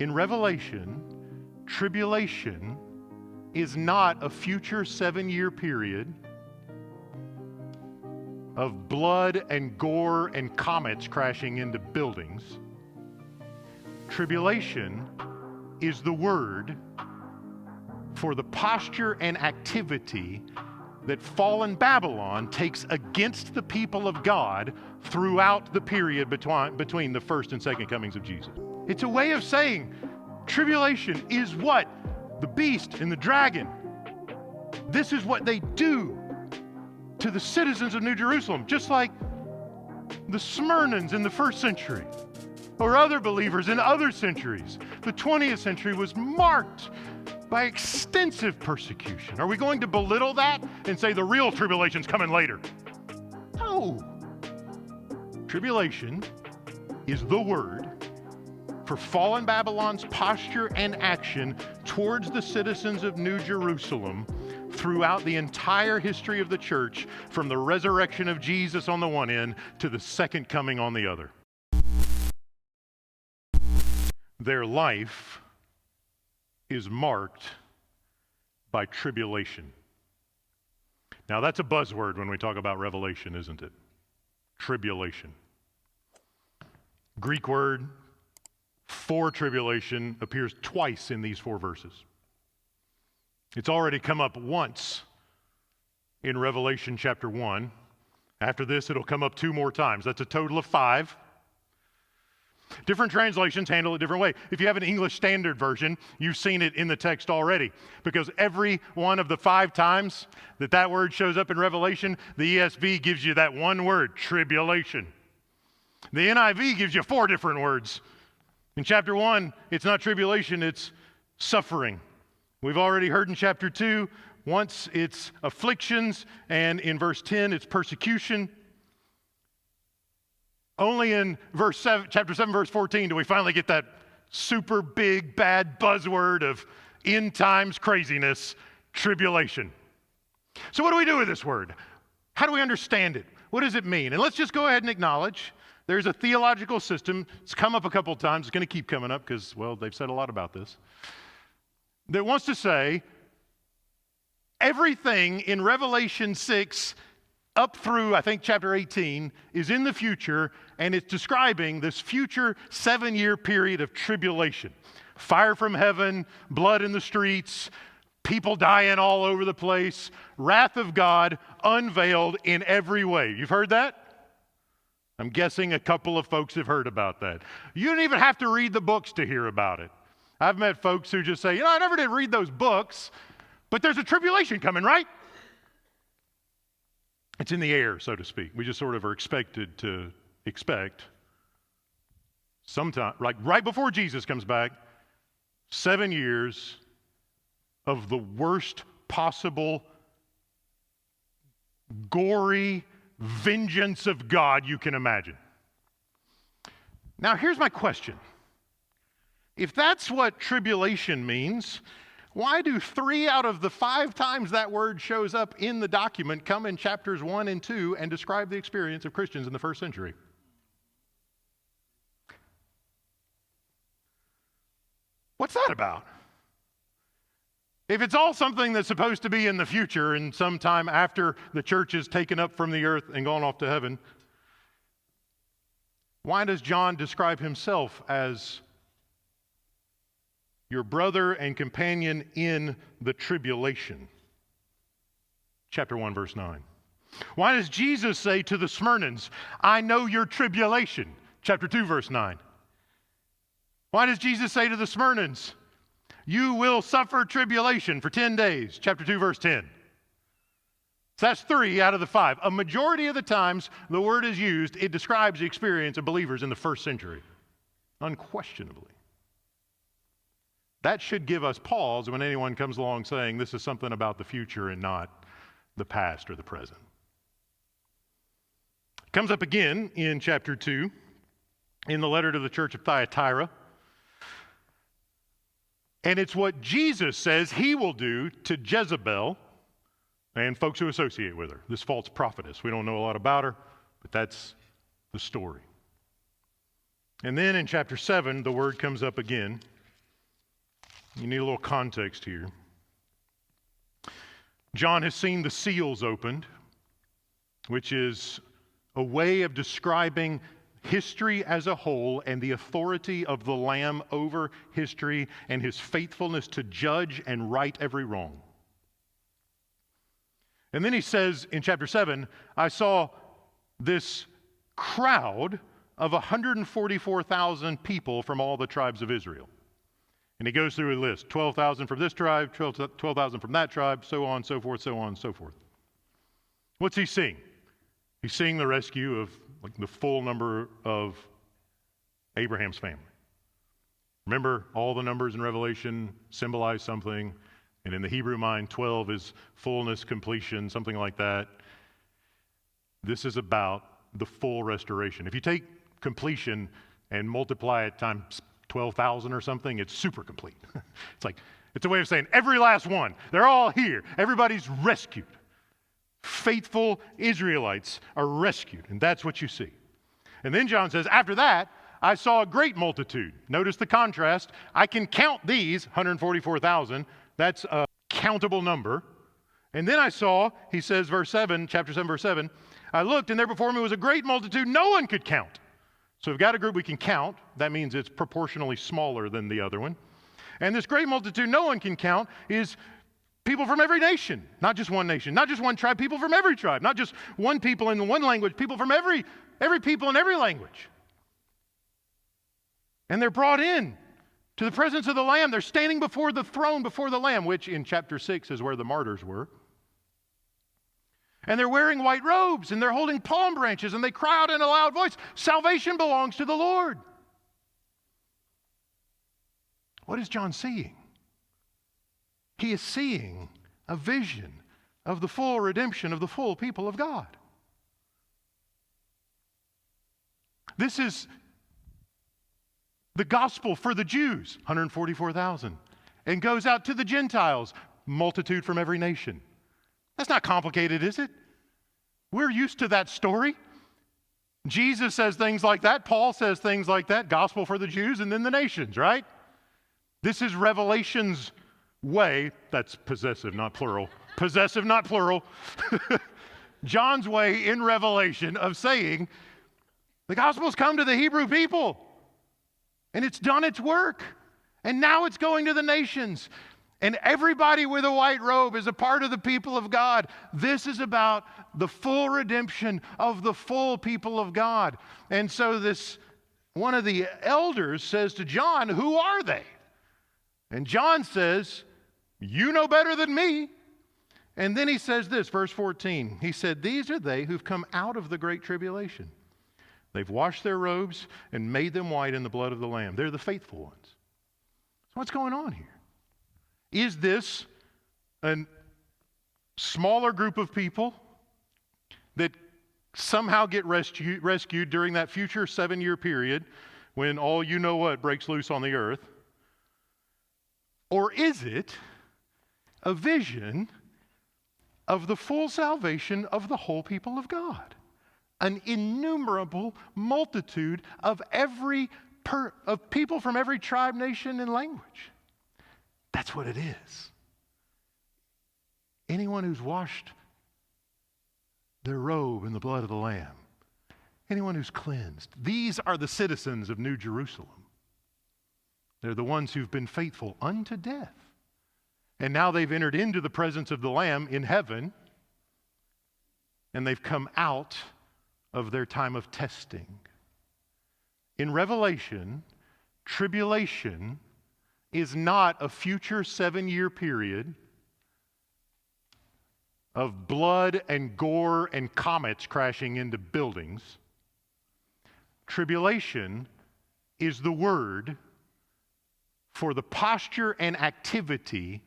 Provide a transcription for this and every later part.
In Revelation, tribulation is not a future 7-year period of blood and gore and comets crashing into buildings. Tribulation is the word for the posture and activity that fallen Babylon takes against the people of God throughout the period between the first and second comings of Jesus. It's a way of saying tribulation is what? The beast and the dragon. This is what they do to the citizens of New Jerusalem, just like the Smyrnans in the first century or other believers in other centuries. The 20th century was marked by extensive persecution. Are we going to belittle that and say the real tribulation's coming later? No. Tribulation is the word for fallen Babylon's posture and action towards the citizens of New Jerusalem throughout the entire history of the church, from the resurrection of Jesus on the one end to the second coming on the other. Their life is marked by tribulation. Now that's a buzzword when we talk about Revelation, isn't it? Tribulation. Greek word for tribulation appears twice in these 4 verses. It's already come up once in Revelation chapter 1. After this, it'll come up 2 more times. That's a total of 5. Different translations handle it different way. If you have an English Standard Version, you've seen it in the text already, because every one of the 5 times that word shows up in Revelation, the ESV gives you that one word, tribulation. The NIV gives you 4 different words. In chapter 1, it's not tribulation, it's suffering. We've already heard in chapter 2, once it's afflictions, and in verse 10, it's persecution. Only in chapter 7, verse 14, do we finally get that super big, bad buzzword of end times craziness, tribulation. So what do we do with this word? How do we understand it? What does it mean? And let's just go ahead and acknowledge there's a theological system. It's come up a couple of times. It's going to keep coming up because, well, they've said a lot about this. That wants to say everything in Revelation 6 up through, I think, chapter 18 is in the future, and it's describing this future 7-year period of tribulation. Fire from heaven, blood in the streets, people dying all over the place, wrath of God unveiled in every way. You've heard that? I'm guessing a couple of folks have heard about that. You don't even have to read the books to hear about it. I've met folks who just say, I never did read those books, but there's a tribulation coming, right? It's in the air, so to speak. We just sort of are expected to expect sometime, like right before Jesus comes back, 7 years of the worst possible gory vengeance of God you can imagine. Now, here's my question. If that's what tribulation means, why do 3 out of the 5 times that word shows up in the document come in chapters 1 and 2 and describe the experience of Christians in the first century? What's that about? If it's all something that's supposed to be in the future and sometime after the church is taken up from the earth and gone off to heaven, why does John describe himself as your brother and companion in the tribulation? Chapter 1, verse 9. Why does Jesus say to the Smyrnans, I know your tribulation? Chapter 2, verse 9. Why does Jesus say to the Smyrnans, you will suffer tribulation for 10 days? Chapter 2, verse 10. So that's 3 out of the 5. A majority of the times the word is used, it describes the experience of believers in the first century. Unquestionably. That should give us pause when anyone comes along saying this is something about the future and not the past or the present. It comes up again in chapter 2 in the letter to the church of Thyatira. And it's what Jesus says he will do to Jezebel and folks who associate with her, this false prophetess. We don't know a lot about her, but that's the story. And then in chapter 7, the word comes up again. You need a little context here. John has seen the seals opened, which is a way of describing history as a whole and the authority of the Lamb over history and his faithfulness to judge and right every wrong. And then he says in chapter 7, I saw this crowd of 144,000 people from all the tribes of Israel. And he goes through a list, 12,000 from this tribe, 12,000 from that tribe, so on, so forth, so on, so forth. What's he seeing? He's seeing the rescue of the full number of Abraham's family. Remember, all the numbers in Revelation symbolize something, and in the Hebrew mind, 12 is fullness, completion, something like that. This is about the full restoration. If you take completion and multiply it times 12,000 or something, it's super complete. It's a way of saying every last one. They're all here. Everybody's rescued. Faithful Israelites are rescued, and that's what you see. And then John says, after that, I saw a great multitude. Notice the contrast. I can count these, 144,000. That's a countable number. And then I saw, he says, verse 7, chapter 7, verse 7, I looked, and there before me was a great multitude no one could count. So we've got a group we can count. That means it's proportionally smaller than the other one. And this great multitude no one can count is people from every nation, not just one nation, not just one tribe, people from every tribe, not just one people in one language, people from every people in every language. And they're brought in to the presence of the Lamb. They're standing before the throne, before the Lamb, which in chapter 6 is where the martyrs were. And they're wearing white robes, and they're holding palm branches, and they cry out in a loud voice, salvation belongs to the Lord. What is John seeing? He is seeing a vision of the full redemption of the full people of God. This is the gospel for the Jews, 144,000, and goes out to the Gentiles, multitude from every nation. That's not complicated, is it? We're used to that story. Jesus says things like that. Paul says things like that. Gospel for the Jews and then the nations, right? This is Revelation's way. That's possessive, not plural. Possessive, not plural. John's way in Revelation of saying the gospel's come to the Hebrew people and it's done its work. And now it's going to the nations. And everybody with a white robe is a part of the people of God. This is about the full redemption of the full people of God. And so one of the elders says to John, who are they? And John says, you know better than me. And then he says this, verse 14. He said, these are they who've come out of the great tribulation. They've washed their robes and made them white in the blood of the Lamb. They're the faithful ones. So what's going on here? Is this a smaller group of people that somehow get rescued during that future 7-year period when all you know what breaks loose on the earth? Or is it a vision of the full salvation of the whole people of God? An innumerable multitude of of people from every tribe, nation, and language. That's what it is. Anyone who's washed their robe in the blood of the Lamb, anyone who's cleansed, these are the citizens of New Jerusalem. They're the ones who've been faithful unto death. And now they've entered into the presence of the Lamb in heaven, and they've come out of their time of testing. In Revelation, tribulation is not a future 7-year period of blood and gore and comets crashing into buildings. Tribulation is the word for the posture and activity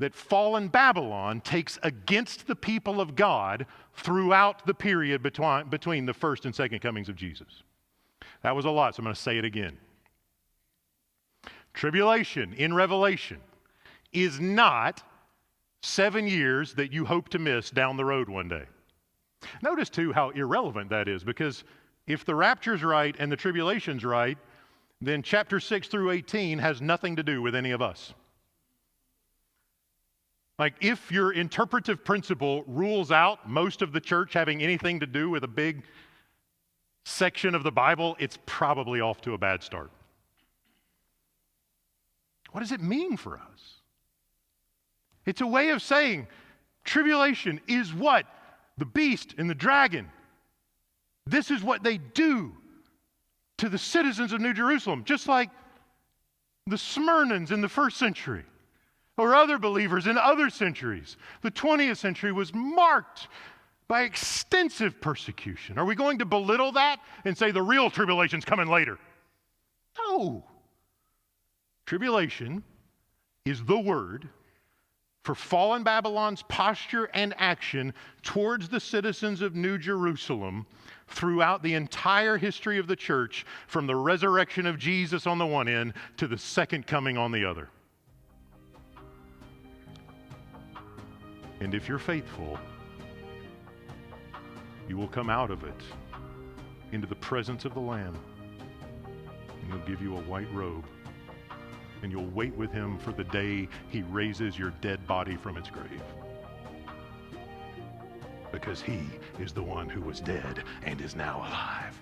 that fallen Babylon takes against the people of God throughout the period between the first and second comings of Jesus. That was a lot, so I'm going to say it again. Tribulation in Revelation is not 7 years that you hope to miss down the road one day. Notice, too, how irrelevant that is, because if the rapture's right and the tribulation's right, then chapter 6 through 18 has nothing to do with any of us. Like, if your interpretive principle rules out most of the church having anything to do with a big section of the Bible, it's probably off to a bad start. What does it mean for us? It's a way of saying tribulation is what? The beast and the dragon. This is what they do to the citizens of New Jerusalem, just like the Smyrnans in the first century or other believers in other centuries. The 20th century was marked by extensive persecution. Are we going to belittle that and say the real tribulation's coming later? No. Tribulation is the word for fallen Babylon's posture and action towards the citizens of New Jerusalem throughout the entire history of the church, from the resurrection of Jesus on the one end to the second coming on the other. And if you're faithful, you will come out of it into the presence of the Lamb, and He'll give you a white robe, and you'll wait with Him for the day He raises your dead body from its grave. Because He is the one who was dead and is now alive.